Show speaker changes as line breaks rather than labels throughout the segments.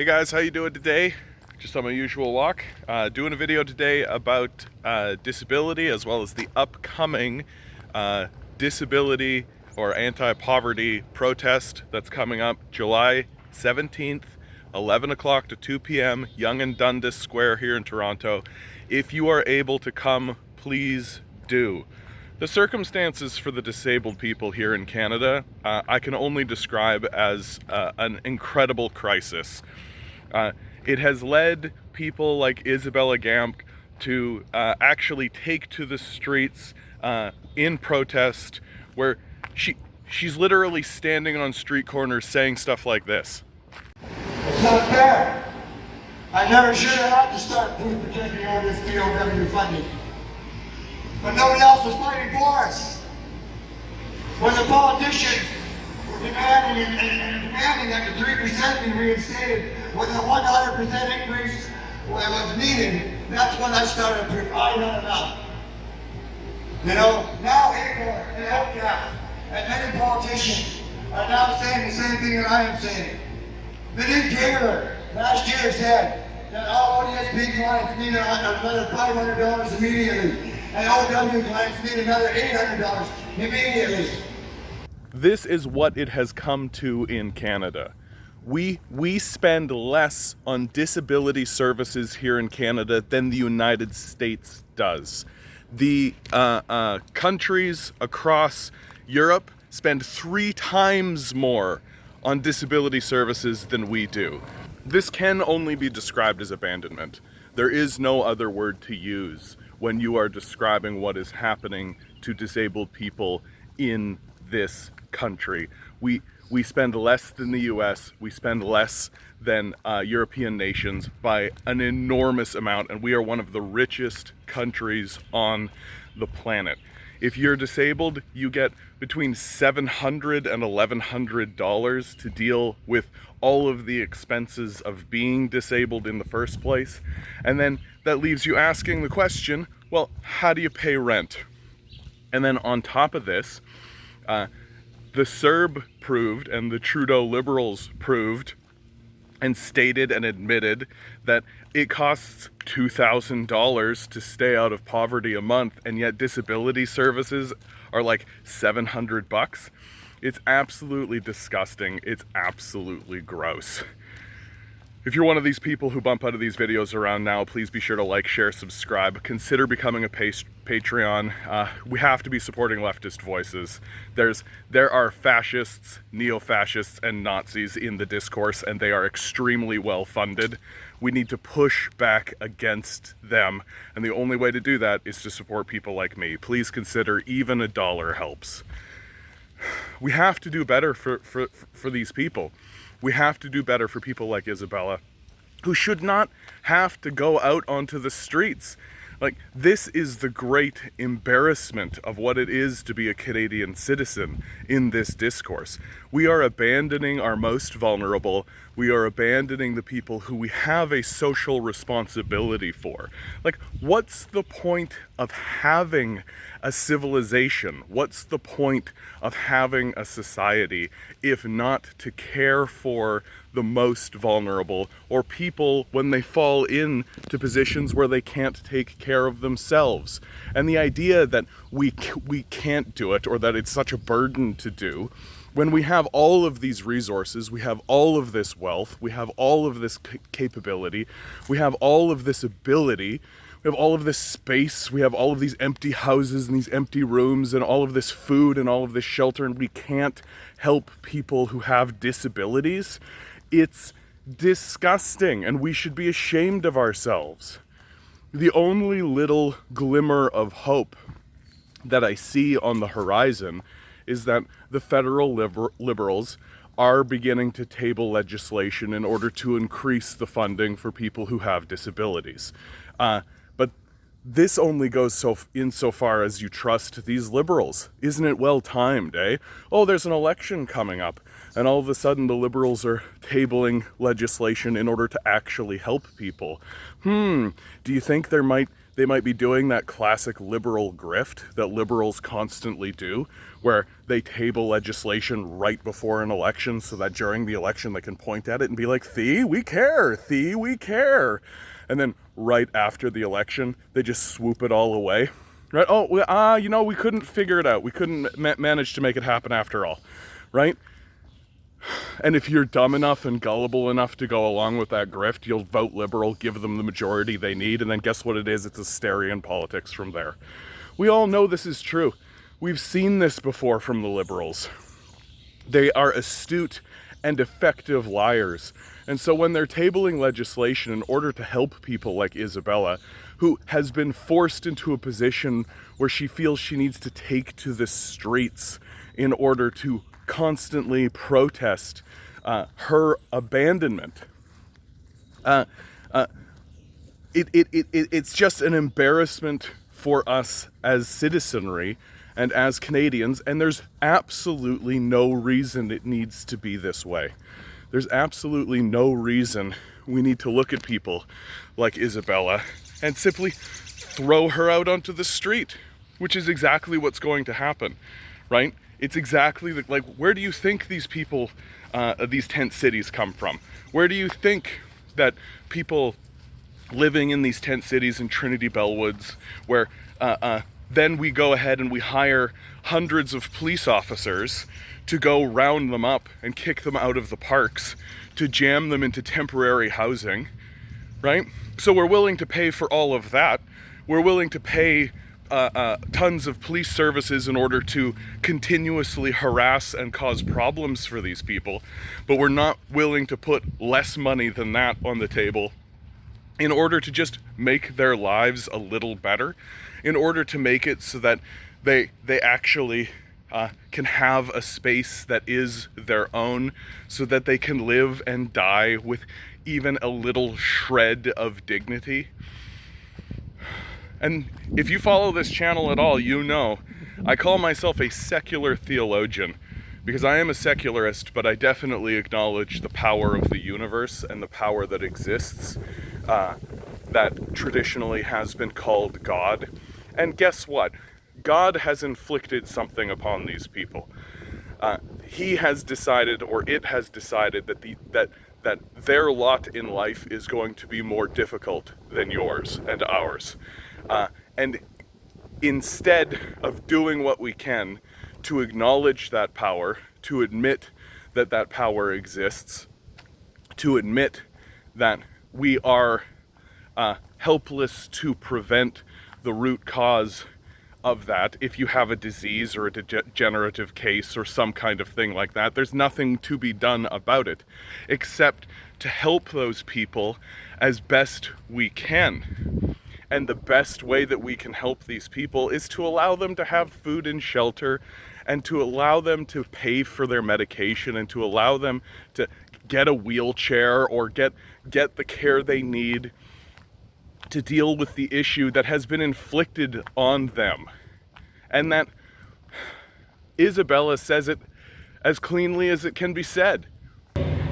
Hey guys, how you doing today? Just on my usual walk. Doing a video today about disability as well as the upcoming disability or anti-poverty protest that's coming up July 17th, 11 o'clock to 2 p.m. Yonge and Dundas Square here in Toronto. If you are able to come, please do. The circumstances for the disabled people here in Canada, I can only describe as an incredible crisis. It has led people like Isabella Gamk to actually take to the streets in protest, where she's literally standing on street corners saying stuff like this.
It's not fair. I never should have had to start POOF protecting all this POW funding. But nobody else was fighting for us. When the politicians were demanding that the 3% be reinstated, when the 100% increase was needed, that's when I started POOF. I had enough. You know, now Igor and Elka and many politicians are now saying the same thing that I am saying. The new Taylor last year said that all ODSP clients need another $500 immediately, and OW clients need another $800 immediately.
This is what it has come to in Canada. We spend less on disability services here in Canada than the United States does. The countries across Europe spend 3 times more on disability services than we do. This can only be described as abandonment. There is no other word to use when you are describing what is happening to disabled people in this country. We spend less than the US, we spend less than European nations by an enormous amount, and we are one of the richest countries on the planet. If you're disabled, you get between $700 and $1,100 to deal with all of the expenses of being disabled in the first place. And then that leaves you asking the question, well, how do you pay rent? And then on top of this, the CERB proved and the Trudeau Liberals proved and stated and admitted that it costs $2,000 to stay out of poverty a month, and yet disability services are like $700. It's absolutely disgusting. It's absolutely gross. If you're one of these people who bump out of these videos around now, please be sure to like, share, subscribe. Consider becoming a Patreon. We have to be supporting leftist voices. There are fascists, neo-fascists, and Nazis in the discourse, and they are extremely well funded. We need to push back against them, and the only way to do that is to support people like me. Please consider even $1 helps. We have to do better for these people. We have to do better for people like Isabella, who should not have to go out onto the streets. Like, this is the great embarrassment of what it is to be a Canadian citizen in this discourse. We are abandoning our most vulnerable. We are abandoning the people who we have a social responsibility for. Like, what's the point of having a civilization? What's the point of having a society if not to care for the most vulnerable, or people when they fall into positions where they can't take care of themselves? And the idea that we can't do it, or that it's such a burden to do, when we have all of these resources, we have all of this wealth, we have all of this capability, we have all of this ability, we have all of this space, we have all of these empty houses and these empty rooms and all of this food and all of this shelter, and we can't help people who have disabilities. It's disgusting, and we should be ashamed of ourselves. The only little glimmer of hope that I see on the horizon is that the federal liberals are beginning to table legislation in order to increase the funding for people who have disabilities. But this only goes insofar as you trust these liberals. Isn't it well timed, eh? Oh, there's an election coming up, and all of a sudden the liberals are tabling legislation in order to actually help people. Do you think there might They might be doing that classic liberal grift that liberals constantly do, where they table legislation right before an election so that during the election they can point at it and be like, "Thee, we care, thee, we care." And then right after the election, they just swoop it all away. Right? Oh, you know, we couldn't figure it out. We couldn't manage to make it happen after all. Right? And if you're dumb enough and gullible enough to go along with that grift, you'll vote liberal, give them the majority they need, and then guess what it is? It's Asterian politics from there. We all know this is true. We've seen this before from the liberals. They are astute and effective liars. And so when they're tabling legislation in order to help people like Isabella, who has been forced into a position where she feels she needs to take to the streets in order to constantly protest her abandonment. It's just an embarrassment for us as citizenry and as Canadians, and there's absolutely no reason it needs to be this way. There's absolutely no reason we need to look at people like Isabella and simply throw her out onto the street, which is exactly what's going to happen, right? It's exactly like, where do you think these people, these tent cities come from? Where do you think that people living in these tent cities in Trinity Bellwoods, where then we go ahead and we hire hundreds of police officers to go round them up and kick them out of the parks, to jam them into temporary housing, right? So we're willing to pay for all of that. We're willing to pay tons of police services in order to continuously harass and cause problems for these people, but we're not willing to put less money than that on the table in order to just make their lives a little better, in order to make it so that they actually can have a space that is their own, so that they can live and die with even a little shred of dignity. And if you follow this channel at all, you know I call myself a secular theologian, because I am a secularist, but I definitely acknowledge the power of the universe and the power that exists, that traditionally has been called God. And guess what? God has inflicted something upon these people. He has decided, or it has decided, that their lot in life is going to be more difficult than yours and ours. And instead of doing what we can to acknowledge that power, to admit that that power exists, to admit that we are helpless to prevent the root cause of that. If you have a disease or a degenerative case or some kind of thing like that, there's nothing to be done about it except to help those people as best we can. And the best way that we can help these people is to allow them to have food and shelter, and to allow them to pay for their medication, and to allow them to get a wheelchair or get the care they need to deal with the issue that has been inflicted on them. And that Isabella says it as cleanly as it can be said.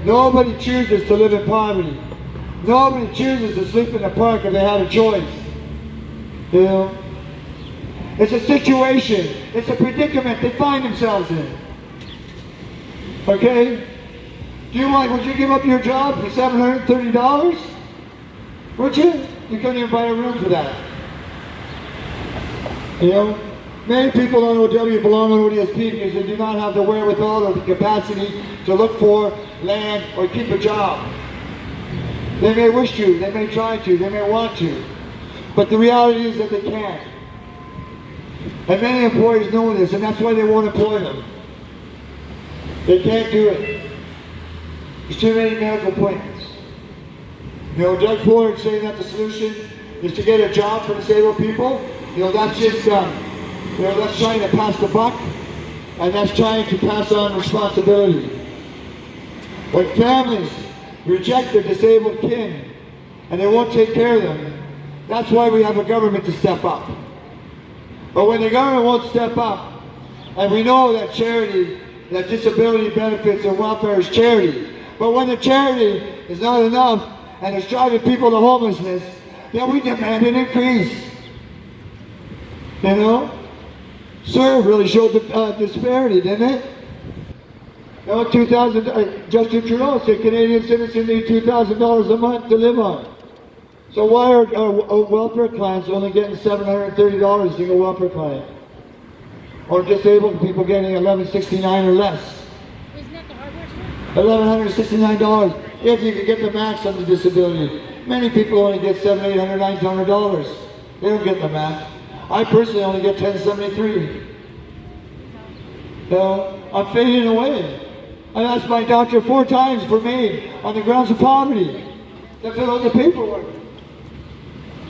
Nobody chooses to live in poverty. Nobody chooses to sleep in the park if they had a choice. You know? It's a situation. It's a predicament they find themselves in. Okay? Would you give up your job for $730? Would you? You couldn't even buy a room for that. You know? Many people on OW belong on ODSP because they do not have the wherewithal or the capacity to look for land or keep a job. They may wish to, they may try to, they may want to, but the reality is that they can't. And many employers know this, and that's why they won't employ them. They can't do it. There's too many medical appointments. You know, Doug Ford saying that the solution is to get a job for disabled people. You know, that's just, that's trying to pass the buck, and that's trying to pass on responsibility. When families reject their disabled kin, and they won't take care of them, that's why we have a government to step up. But when the government won't step up, and we know that charity, that disability benefits and welfare is charity, but when the charity is not enough, and it's driving people to homelessness, then we demand an increase. You know? So it really showed the disparity, didn't it? You know, 2000, Justin Trudeau said Canadian citizens need $2,000 a month to live on. So why are welfare clients only getting $730 single welfare client? Or disabled people getting $1169 or less?
Isn't that the hardware store?
$1,169 if you can get the max on the disability. Many people only get $700, $800, $900. They don't get the max. I personally only get $1,073. So I'm fading away. I asked my doctor 4 times for me on the grounds of poverty to fill out the paperwork.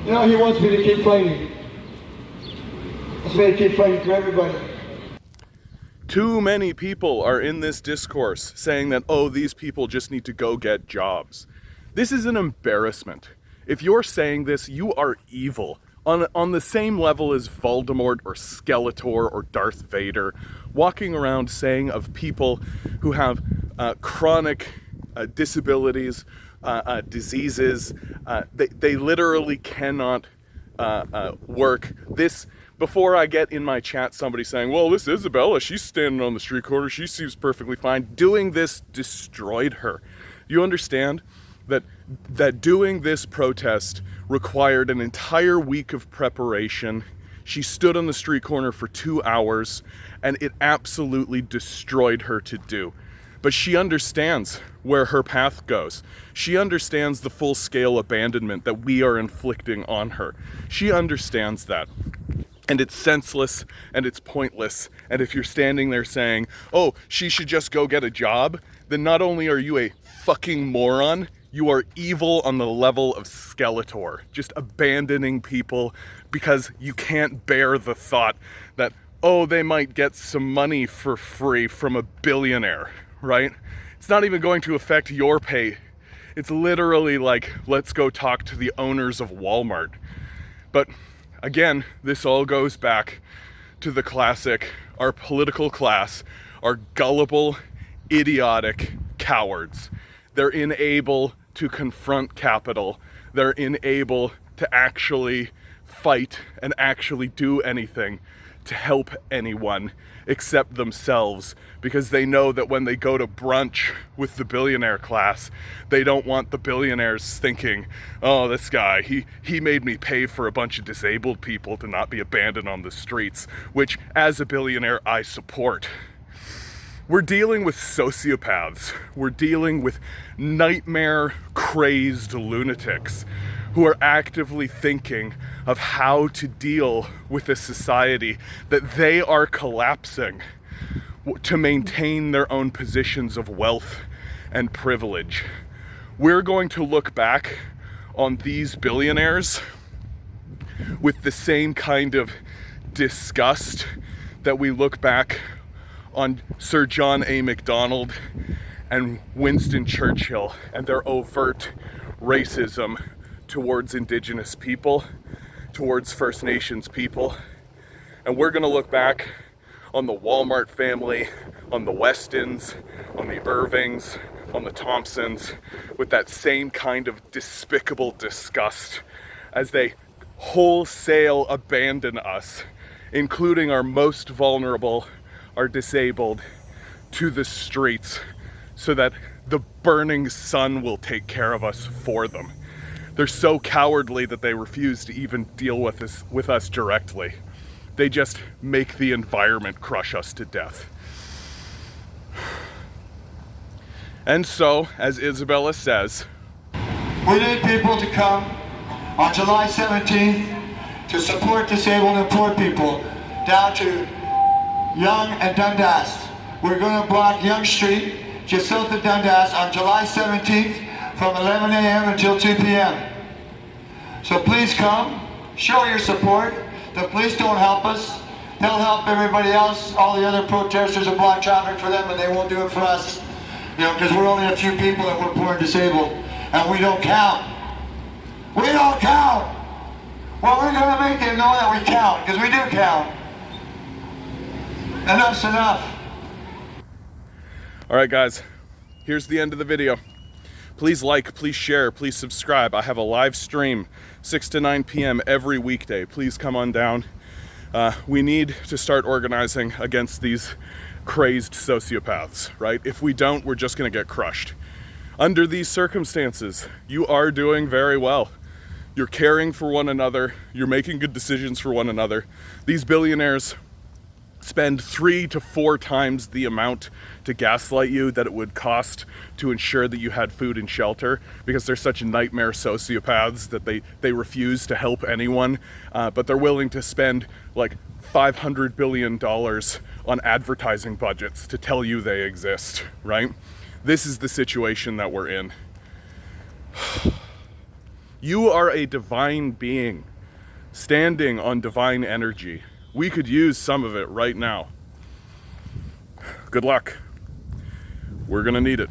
You know, he wants me to keep fighting. He wants me to keep fighting for everybody.
Too many people are in this discourse saying that, oh, these people just need to go get jobs. This is an embarrassment. If you're saying this, you are evil. On the same level as Voldemort or Skeletor or Darth Vader, walking around saying of people who have chronic disabilities, diseases, they literally cannot work. This, before I get in my chat somebody saying, well, this Isabella, she's standing on the street corner, she seems perfectly fine. Doing this destroyed her. You understand that doing this protest required an entire week of preparation. She stood on the street corner for 2 hours, and it absolutely destroyed her to do. But she understands where her path goes. She understands the full-scale abandonment that we are inflicting on her. She understands that. And it's senseless, and it's pointless. And if you're standing there saying, oh, she should just go get a job, then not only are you a fucking moron, you are evil on the level of Skeletor. Just abandoning people because you can't bear the thought that, oh, they might get some money for free from a billionaire, right? It's not even going to affect your pay. It's literally like, let's go talk to the owners of Walmart. But again, this all goes back to the classic, our political class are gullible, idiotic cowards. They're unable to confront capital. They're unable to actually fight and actually do anything to help anyone except themselves, because they know that when they go to brunch with the billionaire class, they don't want the billionaires thinking, oh, this guy, he made me pay for a bunch of disabled people to not be abandoned on the streets, which as a billionaire I support. We're dealing with sociopaths. We're dealing with nightmare-crazed lunatics who are actively thinking of how to deal with a society that they are collapsing to maintain their own positions of wealth and privilege. We're going to look back on these billionaires with the same kind of disgust that we look back on Sir John A. Macdonald and Winston Churchill and their overt racism towards Indigenous people, towards First Nations people. And we're gonna look back on the Walmart family, on the Westons, on the Irvings, on the Thompsons, with that same kind of despicable disgust as they wholesale abandon us, including our most vulnerable, are disabled, to the streets so that the burning sun will take care of us for them. They're so cowardly that they refuse to even deal with us directly. They just make the environment crush us to death. And so, as Isabella says,
we need people to come on July 17th to support disabled and poor people down to Yonge and Dundas. We're going to block Yonge Street just south of Dundas on July 17th from 11 a.m. until 2 p.m. So please come, show your support. The police don't help us. They'll help everybody else, all the other protesters will block traffic for them, and they won't do it for us. You know, because we're only a few people that we're poor and disabled, and we don't count. We don't count. Well, we're going to make them know that we count, because we do count. Enough's enough.
all right guys, here's the end of the video. Please like, please share, please subscribe. I have a live stream 6 to 9 p.m. every weekday. Please come on down. We need to start organizing against these crazed sociopaths, right? If we don't, we're just gonna get crushed. Under these circumstances, you are doing very well. You're caring for one another, you're making good decisions for one another. These billionaires spend 3 to 4 times the amount to gaslight you that it would cost to ensure that you had food and shelter, because they're such nightmare sociopaths that they refuse to help anyone, but they're willing to spend like $500 billion on advertising budgets to tell you they exist, right? This is the situation that we're in. You are a divine being standing on divine energy. We could use some of it right now. Good luck. We're gonna need it.